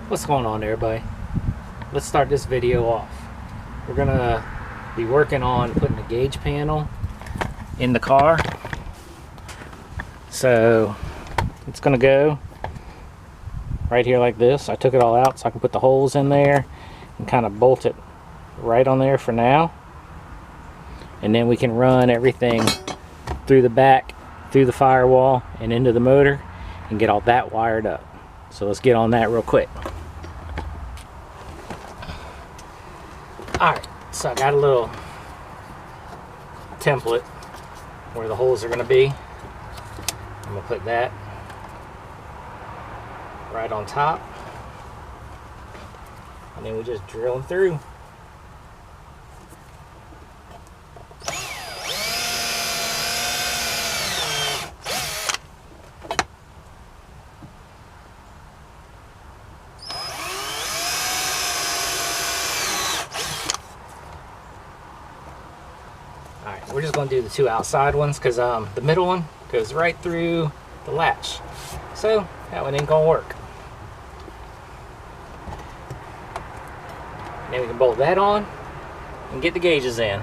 What's going on, everybody? Let's start this video off. We're gonna be working on putting a gauge panel in the car. So it's gonna go right here like this. I took it all out so I can put the holes in there and kind of bolt it right on there for now. And then we can run everything through the back, through the firewall, and into the motor and get all that wired up. So let's get on that real quick. Alright, so I got a little template where the holes are going to be. I'm going to put that right on top. And then we just drill them through. Alright, we're just going to do the two outside ones because the middle one goes right through the latch. So that one ain't going to work. And then we can bolt that on and get the gauges in.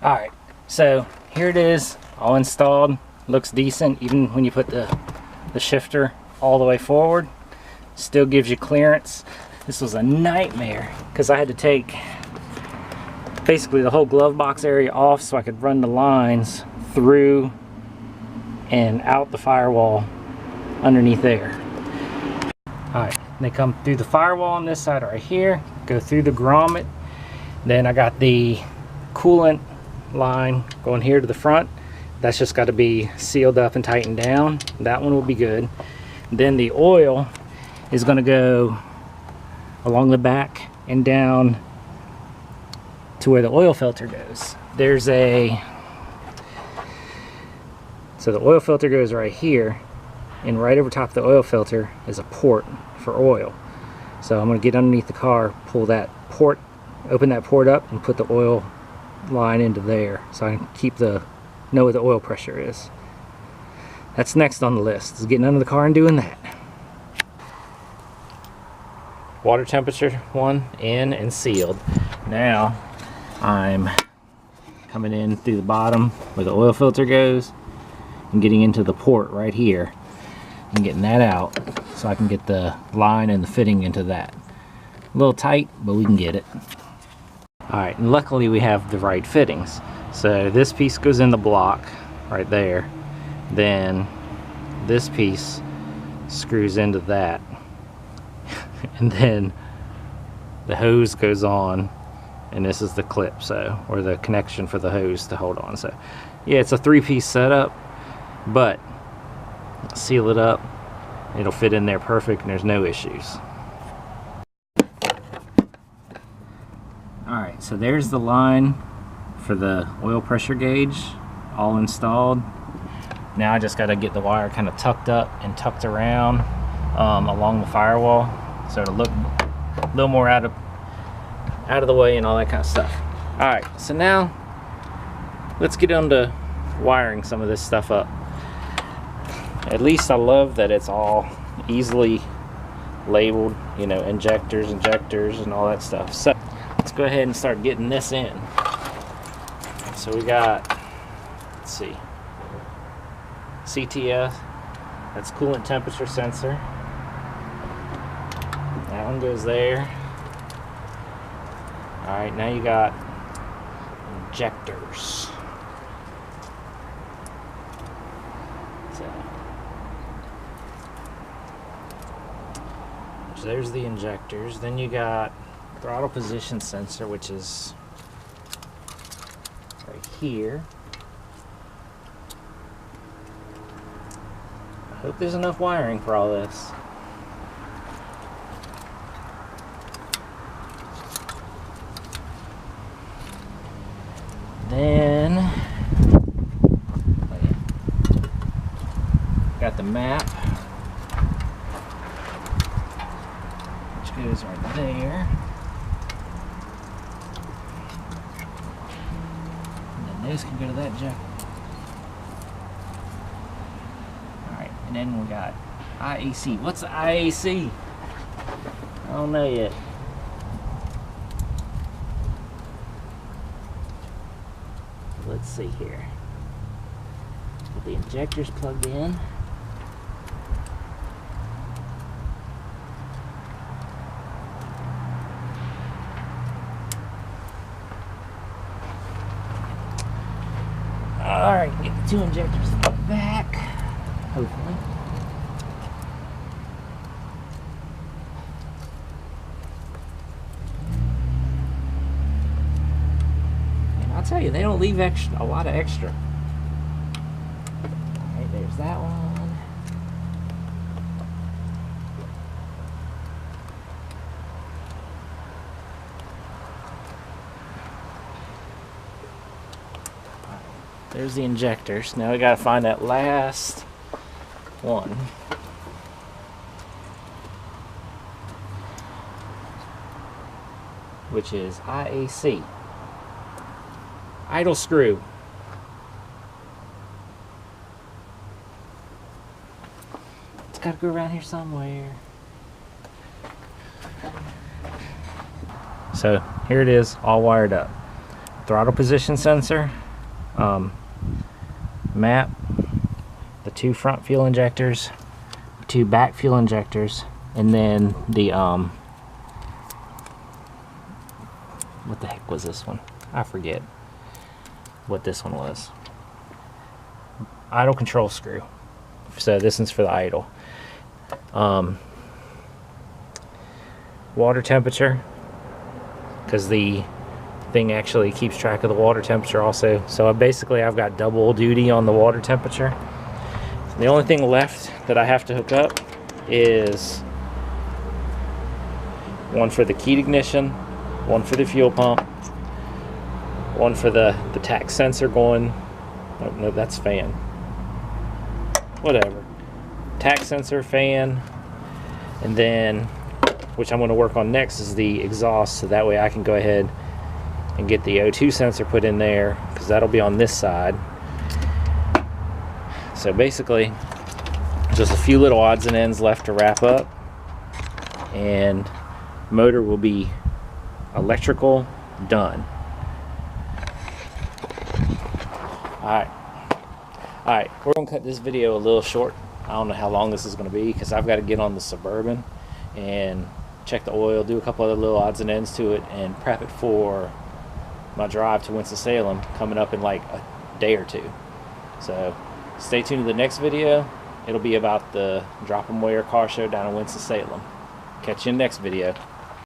Alright, so here it is, all installed. Looks decent even when you put the shifter all the way forward. Still gives you clearance. This was a nightmare because I had to take basically the whole glove box area off so I could run the lines through and out the firewall underneath there. Alright, they come through the firewall on this side right here, go through the grommet. Then I got the coolant line going here to the front. That's just got to be sealed up and tightened down. That one will be good. Then the oil is going to go along the back and down to where the oil filter goes. There's a, so the oil filter goes right here, and right over top of the oil filter is a port for oil. So I'm going to get underneath the car, pull that port, open that port up, and put the oil line into there so I can keep know what the oil pressure is. That's next on the list, is getting under the car and doing that. Water temperature one in and sealed. Now I'm coming in through the bottom where the oil filter goes and getting into the port right here and getting that out so I can get the line and the fitting into that. A little tight, but we can get it. Alright, and luckily we have the right fittings. So this piece goes in the block right there. Then this piece screws into that. And then the hose goes on, and this is the clip, so, or the connection for the hose to hold on. So yeah, it's a three-piece setup, but seal it up, it'll fit in there perfect and there's no issues. Alright, so there's the line for the oil pressure gauge all installed. Now I just got to get the wire kind of tucked up and tucked around along the firewall so it'll look a little more out of the way and all that kind of stuff. Alright, so now let's get on to wiring some of this stuff up. At least I love that it's all easily labeled, you know, injectors and all that stuff. So let's go ahead and start getting this in. So we got, let's see, CTS, that's coolant temperature sensor. That one goes there. Alright, now you got injectors. So there's the injectors. Then you got throttle position sensor, which is right here. I hope there's enough wiring for all this. Then got the map, which goes right there. And then those can go to that jack. Alright, and then we got IAC. What's the IAC? I don't know yet. Let's see here. The injector's plugged in. Alright, get the two injectors back, hopefully. And I'll tell you, they don't leave a lot of extra. Alright, there's that one. There's the injectors. Now we gotta find that last one. Which is IAC. Idle screw. It's gotta go around here somewhere. So here it is, all wired up. Throttle position sensor. Map, the two front fuel injectors, two back fuel injectors, and then the what the heck was this one? I forget what this one was. Idle control screw. So this one's for the idle. Water temperature, because the thing actually keeps track of the water temperature also. So I've got double duty on the water temperature. The only thing left that I have to hook up is one for the keyed ignition, one for the fuel pump, one for the tax sensor going, oh no, that's fan, whatever, tax sensor, fan, and then, which I'm going to work on next, is the exhaust, so that way I can go ahead and get the O2 sensor put in there, because that'll be on this side. So basically just a few little odds and ends left to wrap up, and motor will be electrical done. Alright, we're gonna cut this video a little short. I don't know how long this is gonna be, because I've got to get on the Suburban and check the oil, do a couple other little odds and ends to it, and prep it for my drive to Winston-Salem coming up in like a day or two. So stay tuned to the next video. It'll be about the Drop 'em Ware car show down in Winston-Salem. Catch you in the next video.